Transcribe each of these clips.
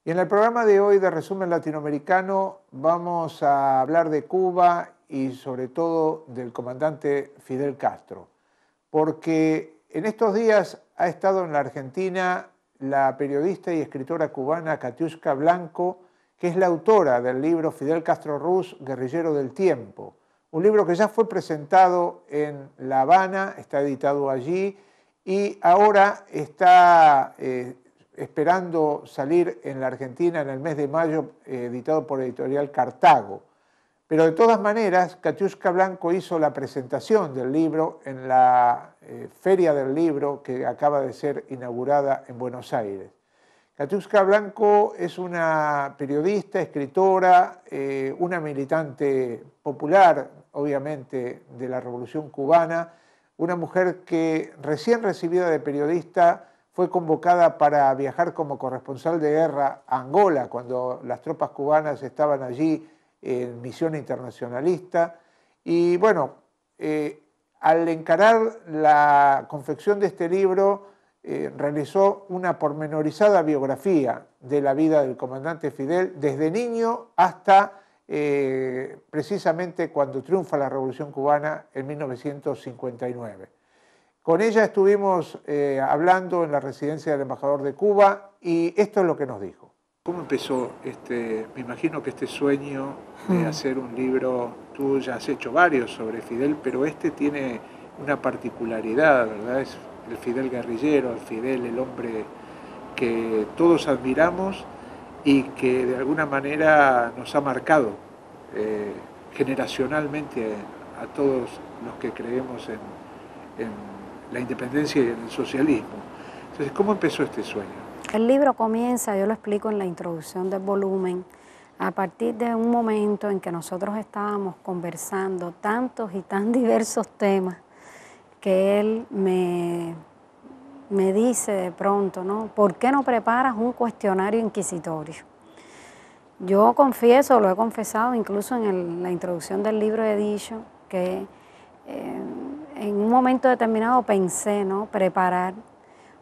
Y en el programa de hoy de Resumen Latinoamericano vamos a hablar de Cuba y sobre todo del comandante Fidel Castro, porque en estos días ha estado en la Argentina la periodista y escritora cubana Katiuska Blanco, que es la autora del libro Fidel Castro Ruz, Guerrillero del Tiempo, un libro que ya fue presentado en La Habana, está editado allí y ahora está esperando salir en la Argentina en el mes de mayo, editado por Editorial Cartago. Pero de todas maneras, Katiuska Blanco hizo la presentación del libro en la Feria del Libro que acaba de ser inaugurada en Buenos Aires. Katiuska Blanco es una periodista, escritora, una militante popular, obviamente, de la Revolución Cubana, una mujer que recién recibida de periodista fue convocada para viajar como corresponsal de guerra a Angola cuando las tropas cubanas estaban allí en misión internacionalista. Y bueno, al encarar la confección de este libro, realizó una pormenorizada biografía de la vida del comandante Fidel desde niño hasta precisamente cuando triunfa la Revolución Cubana en 1959. Con ella estuvimos hablando en la residencia del embajador de Cuba y esto es lo que nos dijo. ¿Cómo empezó me imagino que este sueño de hacer un libro? Tú ya has hecho varios sobre Fidel, pero este tiene una particularidad, ¿verdad? Es el Fidel guerrillero, el Fidel, el hombre que todos admiramos y que de alguna manera nos ha marcado generacionalmente a todos los que creemos en la independencia y en el socialismo. Entonces, ¿cómo empezó este sueño? El libro comienza, yo lo explico en la introducción del volumen, a partir de un momento en que nosotros estábamos conversando tantos y tan diversos temas que él me dice de pronto, ¿no? ¿Por qué no preparas un cuestionario inquisitorio? Yo confieso, lo he confesado incluso en la introducción del libro he dicho que en un momento determinado pensé, ¿no?, preparar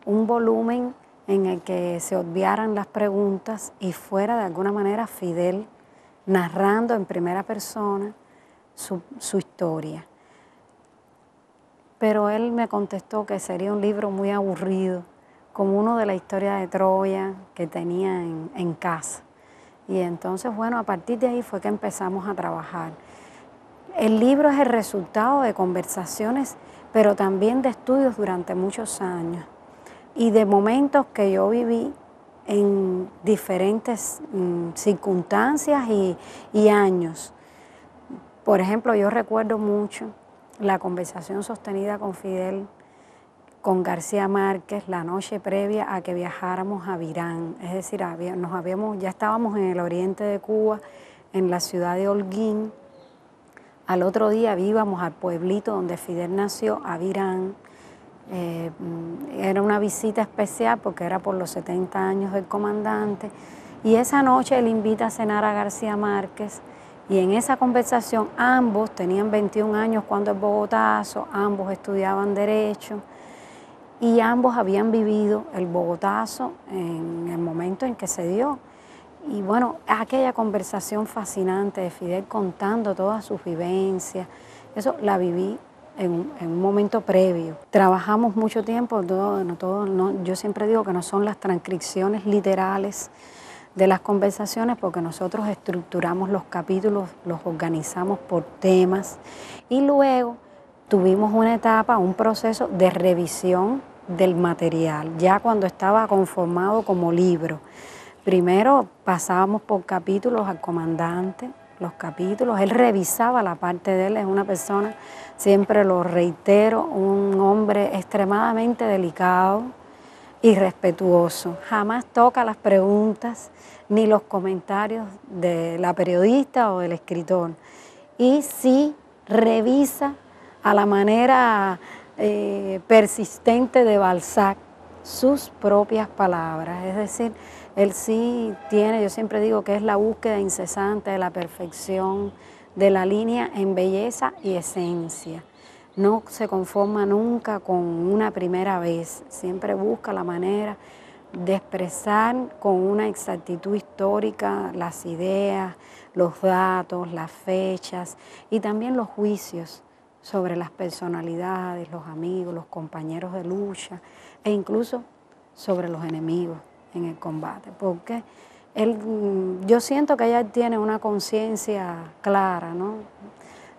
un volumen en el que se obviaran las preguntas y fuera de alguna manera Fidel narrando en primera persona su historia. Pero él me contestó que sería un libro muy aburrido, como uno de la historia de Troya que tenía en casa. Y entonces, bueno, a partir de ahí fue que empezamos a trabajar. El libro es el resultado de conversaciones, pero también de estudios durante muchos años y de momentos que yo viví en diferentes circunstancias y años. Por ejemplo, yo recuerdo mucho la conversación sostenida con Fidel, con García Márquez, la noche previa a que viajáramos a Virán. Es decir, ya estábamos en el oriente de Cuba, en la ciudad de Holguín. Al otro día íbamos al pueblito donde Fidel nació, a Virán. Era una visita especial porque era por los 70 años del comandante. Y esa noche él invita a cenar a García Márquez. Y en esa conversación ambos tenían 21 años cuando el Bogotazo, ambos estudiaban Derecho y ambos habían vivido el Bogotazo en el momento en que se dio. Y bueno, aquella conversación fascinante de Fidel contando todas sus vivencias, eso la viví en un momento previo. Trabajamos mucho tiempo, yo siempre digo que no son las transcripciones literales de las conversaciones porque nosotros estructuramos los capítulos, los organizamos por temas y luego tuvimos una etapa, un proceso de revisión del material, ya cuando estaba conformado como libro. Primero pasábamos por capítulos al comandante, los capítulos, él revisaba la parte de él, es una persona, siempre lo reitero, un hombre extremadamente delicado y respetuoso. Jamás toca las preguntas ni los comentarios de la periodista o del escritor. Y sí revisa a la manera persistente de Balzac sus propias palabras, es decir, él sí tiene, yo siempre digo que es la búsqueda incesante de la perfección, de la línea en belleza y esencia. No se conforma nunca con una primera vez, siempre busca la manera de expresar con una exactitud histórica las ideas, los datos, las fechas y también los juicios sobre las personalidades, los amigos, los compañeros de lucha e incluso sobre los enemigos en el combate, porque yo siento que ella tiene una conciencia clara, ¿no?,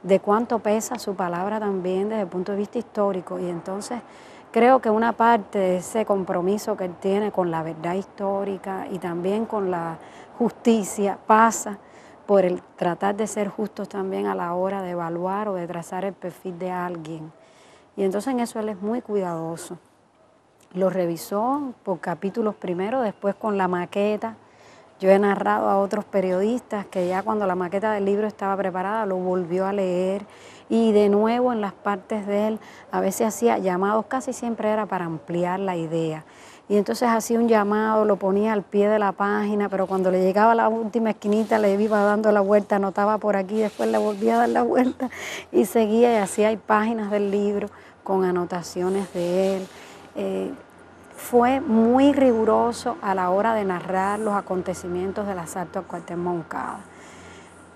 de cuánto pesa su palabra también desde el punto de vista histórico, y entonces creo que una parte de ese compromiso que él tiene con la verdad histórica y también con la justicia pasa por el tratar de ser justos también a la hora de evaluar o de trazar el perfil de alguien. Y entonces en eso él es muy cuidadoso. Lo revisó por capítulos primero, después con la maqueta. Yo he narrado a otros periodistas que ya cuando la maqueta del libro estaba preparada lo volvió a leer y de nuevo en las partes de él a veces hacía llamados, casi siempre era para ampliar la idea. Y entonces hacía un llamado, lo ponía al pie de la página, pero cuando le llegaba a la última esquinita le iba dando la vuelta, anotaba por aquí, después le volvía a dar la vuelta y seguía, y así hay páginas del libro con anotaciones de él. Fue muy riguroso a la hora de narrar los acontecimientos del asalto al cuartel Moncada.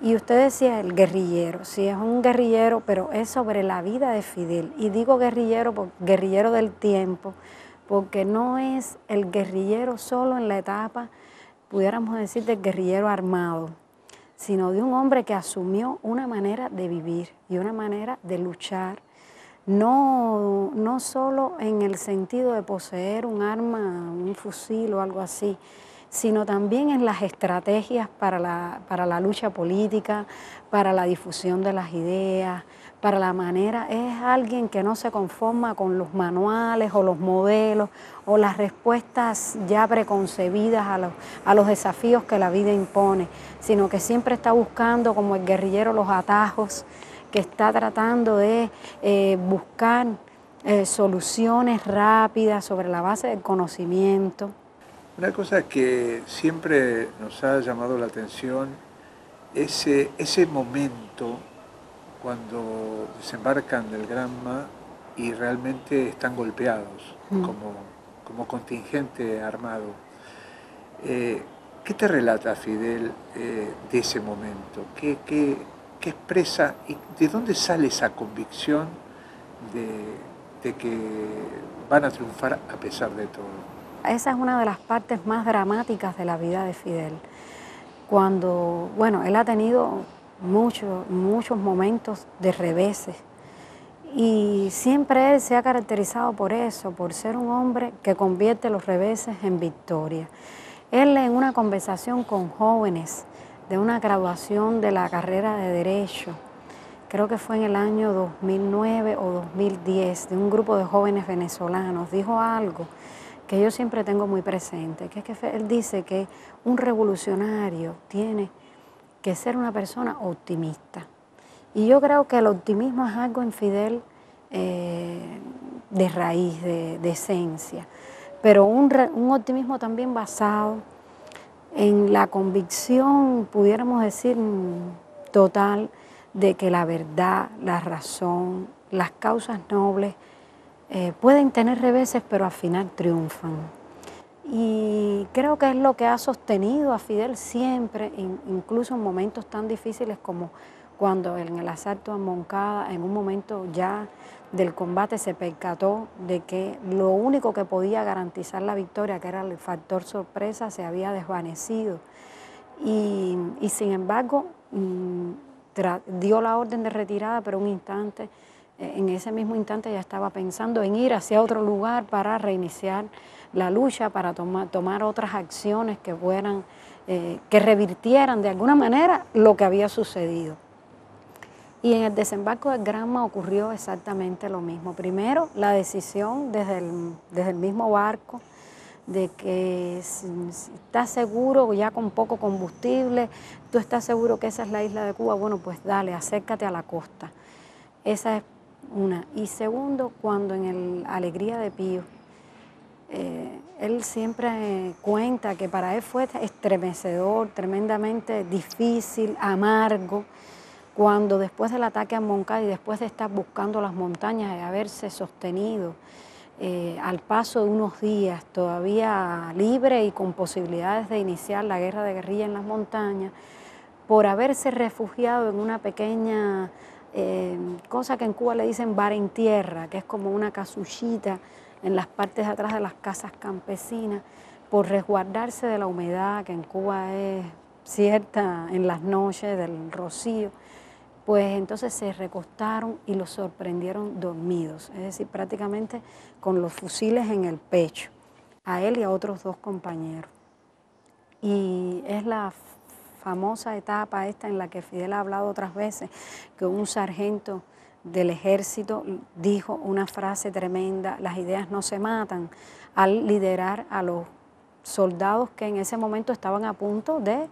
Y usted decía el guerrillero, sí, es un guerrillero, pero es sobre la vida de Fidel. Y digo guerrillero, guerrillero del tiempo, porque no es el guerrillero solo en la etapa, pudiéramos decir, del guerrillero armado, sino de un hombre que asumió una manera de vivir y una manera de luchar, no solo en el sentido de poseer un arma, un fusil o algo así, sino también en las estrategias para la lucha política, para la difusión de las ideas, para la manera. Es alguien que no se conforma con los manuales o los modelos o las respuestas ya preconcebidas a los desafíos que la vida impone, sino que siempre está buscando, como el guerrillero, los atajos, que está tratando de buscar soluciones rápidas sobre la base del conocimiento. Una cosa que siempre nos ha llamado la atención es ese momento cuando desembarcan del Granma y realmente están golpeados como contingente armado. ¿Qué te relata Fidel de ese momento? ¿Qué expresa y de dónde sale esa convicción de que van a triunfar a pesar de todo? Esa es una de las partes más dramáticas de la vida de Fidel. Cuando, bueno, él ha tenido muchos momentos de reveses y siempre él se ha caracterizado por eso, por ser un hombre que convierte los reveses en victoria. Él, en una conversación con jóvenes de una graduación de la carrera de Derecho, creo que fue en el año 2009 o 2010, de un grupo de jóvenes venezolanos, dijo algo que yo siempre tengo muy presente, que es que él dice que un revolucionario tiene que ser una persona optimista. Y yo creo que el optimismo es algo en Fidel de raíz, de esencia, pero un optimismo también basado en la convicción, pudiéramos decir, total, de que la verdad, la razón, las causas nobles pueden tener reveses, pero al final triunfan. Y creo que es lo que ha sostenido a Fidel siempre, incluso en momentos tan difíciles como cuando en el asalto a Moncada, en un momento ya del combate, se percató de que lo único que podía garantizar la victoria, que era el factor sorpresa, se había desvanecido. Y sin embargo, dio la orden de retirada, pero en ese mismo instante ya estaba pensando en ir hacia otro lugar para reiniciar la lucha, para tomar otras acciones que que revirtieran de alguna manera lo que había sucedido. Y en el desembarco del Granma ocurrió exactamente lo mismo. Primero, la decisión desde el mismo barco de que si estás seguro, ya con poco combustible, tú estás seguro que esa es la isla de Cuba, bueno, pues dale, acércate a la costa. Esa es una. Y segundo, cuando en el Alegría de Pío, él siempre cuenta que para él fue estremecedor, tremendamente difícil, amargo, cuando después del ataque a Moncada y después de estar buscando las montañas y haberse sostenido al paso de unos días, todavía libre y con posibilidades de iniciar la guerra de guerrilla en las montañas, por haberse refugiado en una pequeña cosa que en Cuba le dicen bar en tierra, que es como una casuchita en las partes de atrás de las casas campesinas, por resguardarse de la humedad que en Cuba es cierta en las noches del rocío. Pues entonces se recostaron y los sorprendieron dormidos, es decir, prácticamente con los fusiles en el pecho, a él y a otros 2 compañeros. Y es la famosa etapa esta en la que Fidel ha hablado otras veces, que un sargento del ejército dijo una frase tremenda: las ideas no se matan, al liderar a los soldados que en ese momento estaban a punto de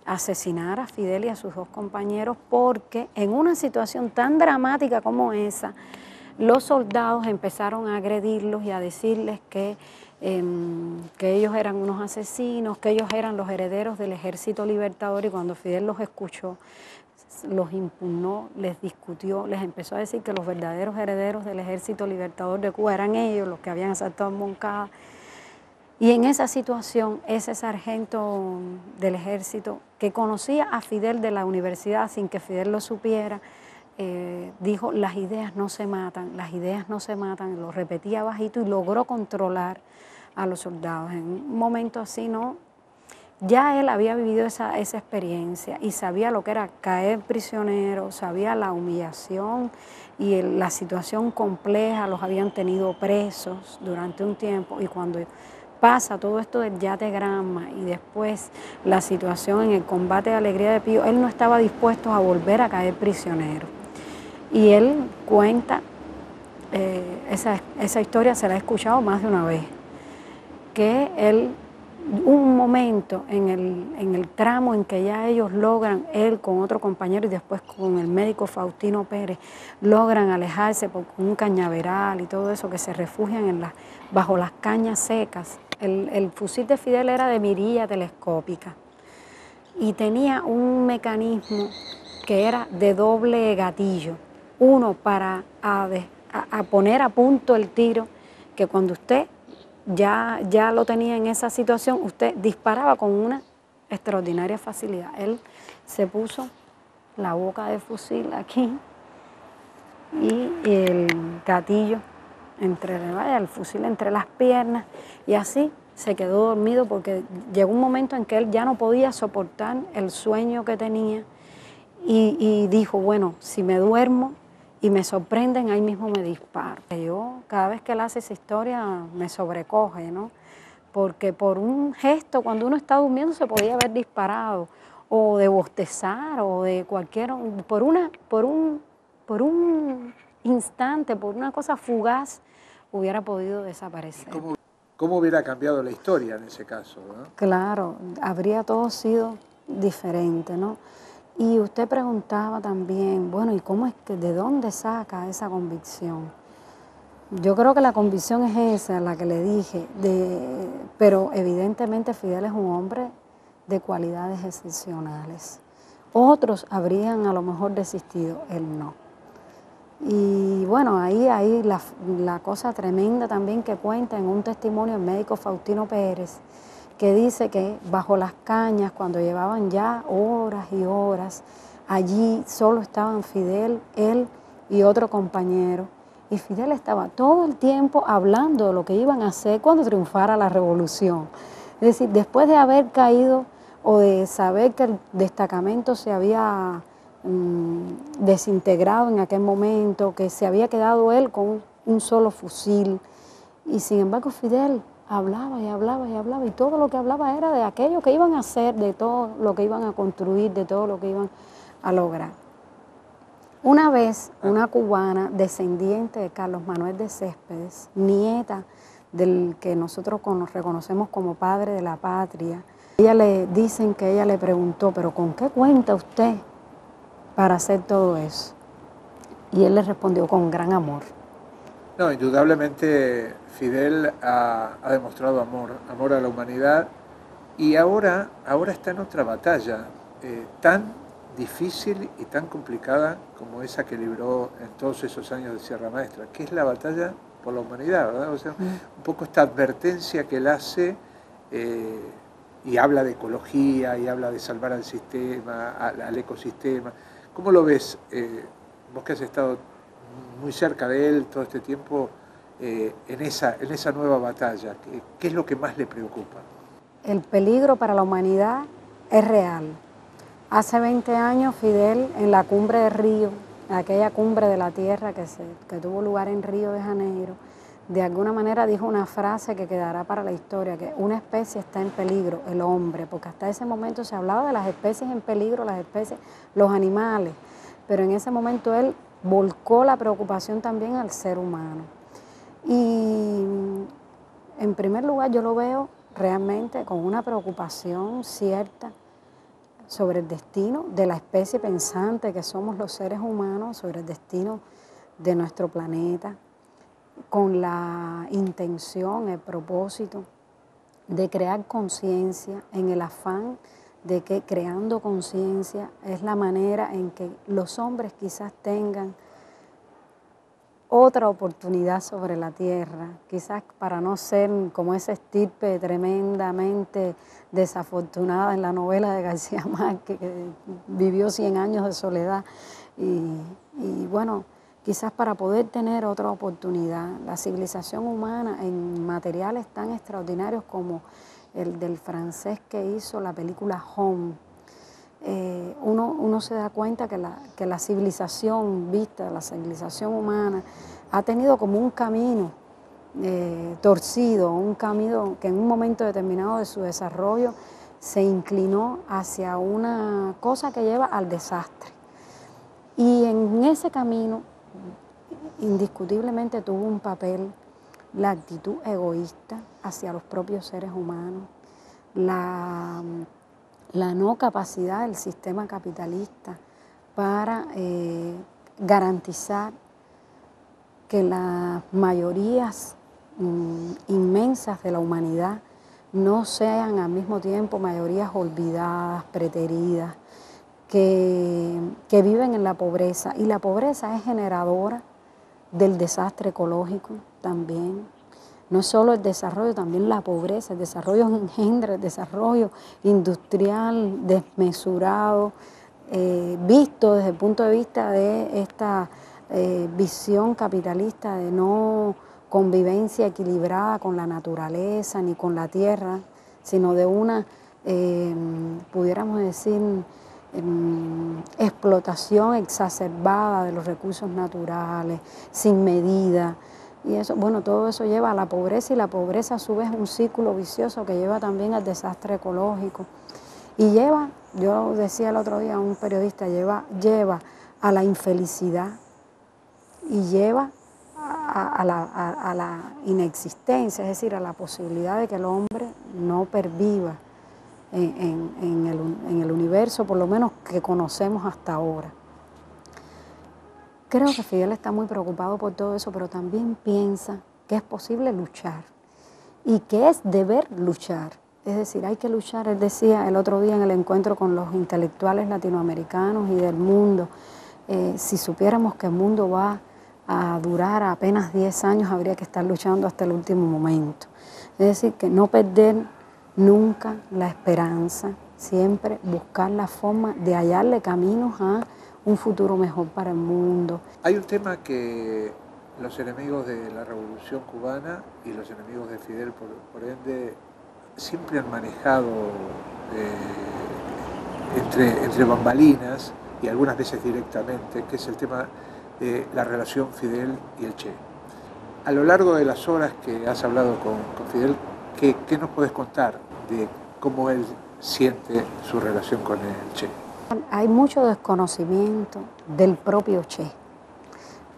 asesinar a Fidel y a sus 2 compañeros, porque en una situación tan dramática como esa, los soldados empezaron a agredirlos y a decirles que ellos eran unos asesinos, que ellos eran los herederos del Ejército Libertador, y cuando Fidel los escuchó, los impugnó, les discutió, les empezó a decir que los verdaderos herederos del Ejército Libertador de Cuba eran ellos, los que habían asaltado en Moncada. Y en esa situación, ese sargento del ejército, que conocía a Fidel de la universidad sin que Fidel lo supiera, dijo: las ideas no se matan, las ideas no se matan, lo repetía bajito y logró controlar a los soldados. En un momento así, ¿no? Ya él había vivido esa experiencia y sabía lo que era caer prisionero, sabía la humillación y la situación compleja, los habían tenido presos durante un tiempo, y cuando pasa todo esto del Yate Granma y después la situación en el combate de Alegría de Pío, él no estaba dispuesto a volver a caer prisionero. Y él cuenta, esa historia se la he escuchado más de una vez, que él, un momento en el tramo en que ya ellos logran, él con otro compañero y después con el médico Faustino Pérez, logran alejarse por un cañaveral y todo eso, que se refugian bajo las cañas secas. El fusil de Fidel era de mirilla telescópica y tenía un mecanismo que era de doble gatillo, uno para poner a punto el tiro, que cuando usted ya lo tenía en esa situación, usted disparaba con una extraordinaria facilidad. Él se puso la boca de fusil aquí y el gatillo el fusil entre las piernas, y así se quedó dormido, porque llegó un momento en que él ya no podía soportar el sueño que tenía y dijo: bueno, si me duermo y me sorprenden, ahí mismo me disparo. Yo, cada vez que él hace esa historia, me sobrecoge, ¿no? Porque por un gesto, cuando uno está durmiendo, se podía haber disparado, o de bostezar, o de cualquier, por un instante, por una cosa fugaz, hubiera podido desaparecer. ¿Cómo hubiera cambiado la historia en ese caso, ¿no? Claro, habría todo sido diferente, ¿no? Y usted preguntaba también, bueno, ¿y cómo es que, de dónde saca esa convicción? Yo creo que la convicción es esa, la que le dije, pero evidentemente Fidel es un hombre de cualidades excepcionales. Otros habrían a lo mejor desistido, él no. Y bueno, ahí la cosa tremenda también que cuenta en un testimonio el médico Faustino Pérez, que dice que bajo las cañas, cuando llevaban ya horas y horas, allí solo estaban Fidel, él y otro compañero, y Fidel estaba todo el tiempo hablando de lo que iban a hacer cuando triunfara la revolución. Es decir, después de haber caído o de saber que el destacamento se había desintegrado en aquel momento, que se había quedado él con un solo fusil, y sin embargo Fidel hablaba y hablaba y hablaba, y todo lo que hablaba era de aquello que iban a hacer, de todo lo que iban a construir, de todo lo que iban a lograr. Una vez, una cubana descendiente de Carlos Manuel de Céspedes, nieta del que nosotros reconocemos como padre de la patria, dicen que ella le preguntó: ¿pero con qué cuenta usted para hacer todo eso? Y él le respondió: con gran amor. No, indudablemente Fidel ha demostrado amor a la humanidad, y ahora está en otra batalla tan difícil y tan complicada como esa que libró en todos esos años de Sierra Maestra, que es la batalla por la humanidad, ¿verdad? O sea, un poco esta advertencia que él hace, y habla de ecología, y habla de salvar al sistema, al ecosistema. ¿Cómo lo ves? Vos que has estado muy cerca de él todo este tiempo, en esa nueva batalla, ¿qué es lo que más le preocupa? El peligro para la humanidad es real. Hace 20 años Fidel, en la cumbre de Río, aquella cumbre de la Tierra que tuvo lugar en Río de Janeiro, de alguna manera dijo una frase que quedará para la historia, que una especie está en peligro, el hombre, porque hasta ese momento se hablaba de las especies en peligro, las especies, los animales, pero en ese momento él volcó la preocupación también al ser humano. Y en primer lugar yo lo veo realmente con una preocupación cierta sobre el destino de la especie pensante que somos los seres humanos, sobre el destino de nuestro planeta, con la intención, el propósito de crear conciencia, en el afán de que creando conciencia es la manera en que los hombres quizás tengan otra oportunidad sobre la tierra, quizás para no ser como esa estirpe tremendamente desafortunada en la novela de García Márquez, que vivió 100 años de soledad, y bueno, quizás para poder tener otra oportunidad. La civilización humana en materiales tan extraordinarios como el del francés que hizo la película Home, uno se da cuenta que la civilización vista, la civilización humana, ha tenido como un camino torcido, un camino que en un momento determinado de su desarrollo se inclinó hacia una cosa que lleva al desastre. Y en ese camino, indiscutiblemente tuvo un papel la actitud egoísta hacia los propios seres humanos, la no capacidad del sistema capitalista para garantizar que las mayorías inmensas de la humanidad no sean al mismo tiempo mayorías olvidadas, preteridas, que viven en la pobreza. Y la pobreza es generadora del desastre ecológico también. No es solo el desarrollo, también la pobreza. El desarrollo engendra el desarrollo industrial desmesurado, visto desde el punto de vista de esta visión capitalista de no convivencia equilibrada con la naturaleza ni con la tierra, sino de una, pudiéramos decir, explotación exacerbada de los recursos naturales, sin medida. Y eso, bueno, todo eso lleva a la pobreza, y la pobreza a su vez es un círculo vicioso que lleva también al desastre ecológico. Y lleva, yo decía el otro día a un periodista, lleva a la infelicidad y lleva a la inexistencia, es decir, a la posibilidad de que el hombre no perviva en el universo, por lo menos que conocemos hasta ahora. Creo que Fidel está muy preocupado por todo eso, pero también piensa que es posible luchar y que es deber luchar. Es decir, hay que luchar, él decía el otro día en el encuentro con los intelectuales latinoamericanos y del mundo, si supiéramos que el mundo va a durar apenas 10 años, habría que estar luchando hasta el último momento. Es decir, que no perder nunca la esperanza, siempre buscar la forma de hallarle caminos a un futuro mejor para el mundo. Hay un tema que los enemigos de la Revolución Cubana y los enemigos de Fidel, por ende, siempre han manejado entre bambalinas y algunas veces directamente, que es el tema de la relación Fidel y el Che. A lo largo de las horas que has hablado con Fidel, ¿qué nos puedes contar de cómo él siente su relación con el Che? Hay mucho desconocimiento del propio Che,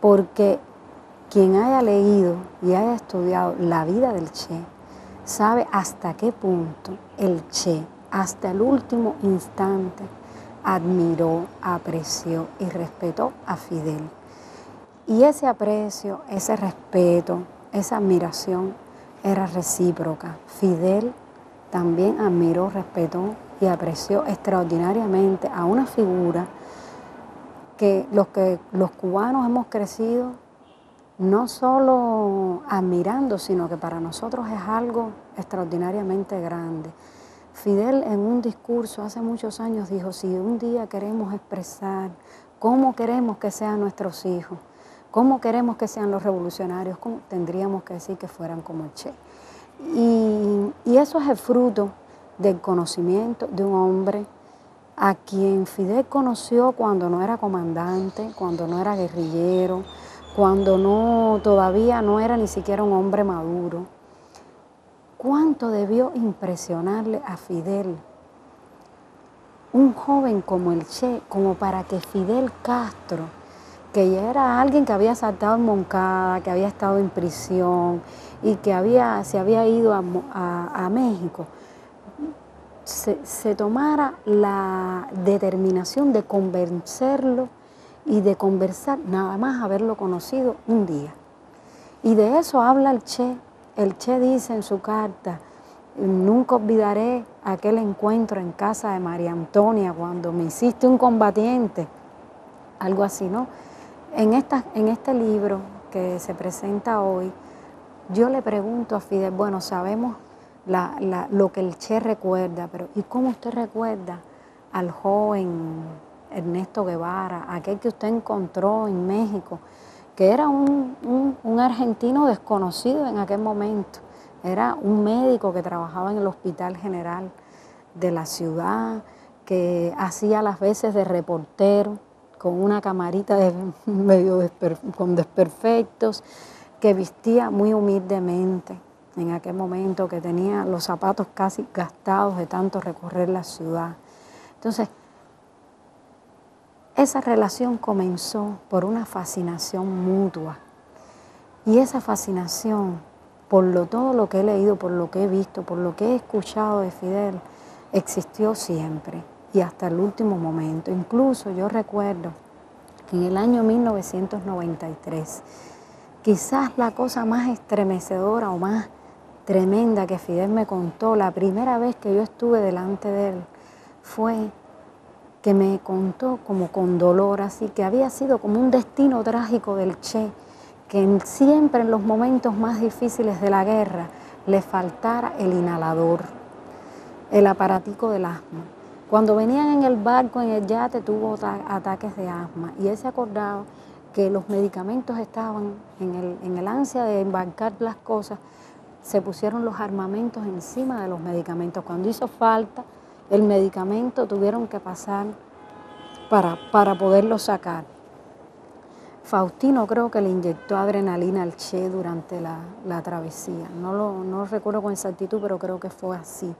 porque quien haya leído y haya estudiado la vida del Che sabe hasta qué punto el Che, hasta el último instante, admiró, apreció y respetó a Fidel. Y ese aprecio, ese respeto, esa admiración era recíproca. Fidel también admiró, respetó y apreció extraordinariamente a una figura que los cubanos hemos crecido no solo admirando, sino que para nosotros es algo extraordinariamente grande. Fidel en un discurso hace muchos años dijo, si un día queremos expresar cómo queremos que sean nuestros hijos, cómo queremos que sean los revolucionarios, tendríamos que decir que fueran como el Che. Y eso es el fruto del conocimiento de un hombre a quien Fidel conoció cuando no era comandante, cuando no era guerrillero, cuando todavía no era ni siquiera un hombre maduro. ¿Cuánto debió impresionarle a Fidel un joven como el Che, como para que Fidel Castro, que ya era alguien que había saltado en Moncada, que había estado en prisión y que se había ido a México, se tomara la determinación de convencerlo y de conversar, nada más haberlo conocido un día? Y de eso habla el Che. El Che dice en su carta, nunca olvidaré aquel encuentro en casa de María Antonia cuando me hiciste un combatiente, algo así, ¿no? En este libro que se presenta hoy, yo le pregunto a Fidel, bueno, sabemos lo que el Che recuerda, pero ¿y cómo usted recuerda al joven Ernesto Guevara, aquel que usted encontró en México, que era un argentino desconocido en aquel momento? Era un médico que trabajaba en el Hospital General de la ciudad, que hacía las veces de reportero con una camarita con desperfectos, que vestía muy humildemente en aquel momento, que tenía los zapatos casi gastados de tanto recorrer la ciudad. Entonces, esa relación comenzó por una fascinación mutua. Y esa fascinación, todo lo que he leído, por lo que he visto, por lo que he escuchado de Fidel, existió siempre y hasta el último momento. Incluso yo recuerdo que en el año 1993, quizás la cosa más estremecedora o más tremenda que Fidel me contó, la primera vez que yo estuve delante de él, fue que me contó como con dolor, así que había sido como un destino trágico del Che, que siempre en los momentos más difíciles de la guerra le faltara el inhalador, el aparatico del asma. Cuando venían en el barco, en el yate, tuvo ataques de asma y él se acordaba que los medicamentos estaban en el ansia de embarcar las cosas, se pusieron los armamentos encima de los medicamentos. Cuando hizo falta el medicamento, tuvieron que pasar para poderlo sacar. Faustino creo que le inyectó adrenalina al Che durante la travesía. No recuerdo con exactitud, pero creo que fue así.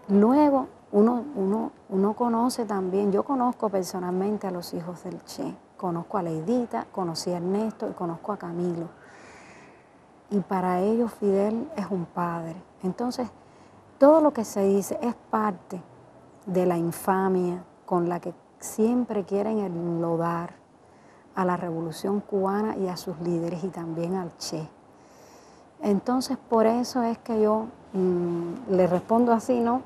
Luego uno conoce también, yo conozco personalmente a los hijos del Che. Conozco a Leidita, conocí a Ernesto y conozco a Camilo. Y para ellos Fidel es un padre. Entonces, todo lo que se dice es parte de la infamia con la que siempre quieren enlodar a la Revolución Cubana y a sus líderes y también al Che. Entonces, por eso es que yo le respondo así, ¿no?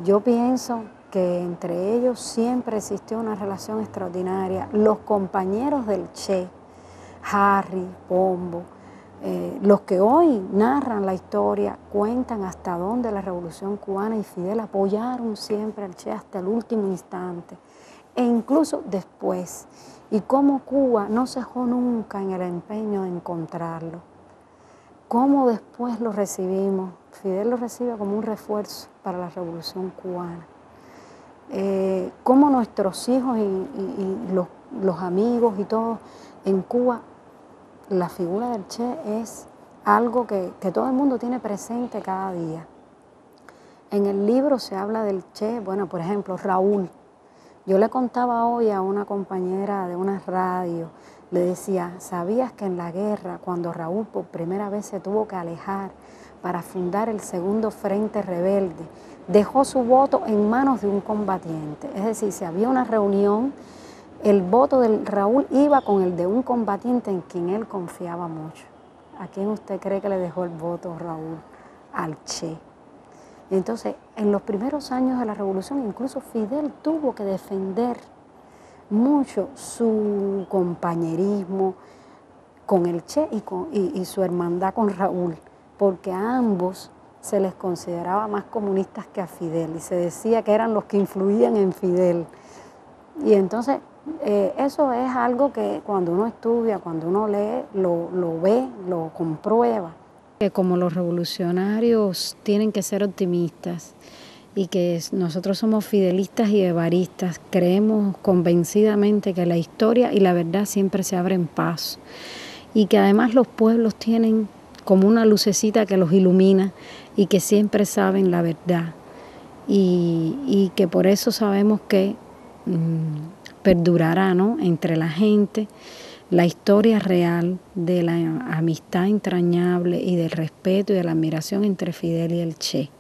Yo pienso que entre ellos siempre existió una relación extraordinaria. Los compañeros del Che, Harry, Pombo, los que hoy narran la historia, cuentan hasta dónde la Revolución Cubana y Fidel apoyaron siempre al Che hasta el último instante, e incluso después, y cómo Cuba no cejó nunca en el empeño de encontrarlo. Cómo después lo recibimos. Fidel lo recibe como un refuerzo para la Revolución Cubana. Cómo nuestros hijos y los amigos y todos en Cuba, la figura del Che es algo que todo el mundo tiene presente cada día. En el libro se habla del Che, bueno, por ejemplo, Raúl. Yo le contaba hoy a una compañera de una radio, le decía, ¿sabías que en la guerra, cuando Raúl por primera vez se tuvo que alejar para fundar el segundo Frente Rebelde, dejó su voto en manos de un combatiente? Es decir, si había una reunión, el voto de Raúl iba con el de un combatiente en quien él confiaba mucho. ¿A quién usted cree que le dejó el voto Raúl? Al Che. Entonces, en los primeros años de la Revolución, incluso Fidel tuvo que defender mucho su compañerismo, con el Che y su hermandad con Raúl, porque a ambos se les consideraba más comunistas que a Fidel y se decía que eran los que influían en Fidel. Y entonces eso es algo que cuando uno estudia, cuando uno lee, lo ve, lo comprueba. Que como los revolucionarios tienen que ser optimistas y que nosotros somos fidelistas y guevaristas, creemos convencidamente que la historia y la verdad siempre se abren paso y que además los pueblos tienen como una lucecita que los ilumina y que siempre saben la verdad y que por eso sabemos que perdurará, ¿no?, entre la gente la historia real de la amistad entrañable y del respeto y de la admiración entre Fidel y el Che.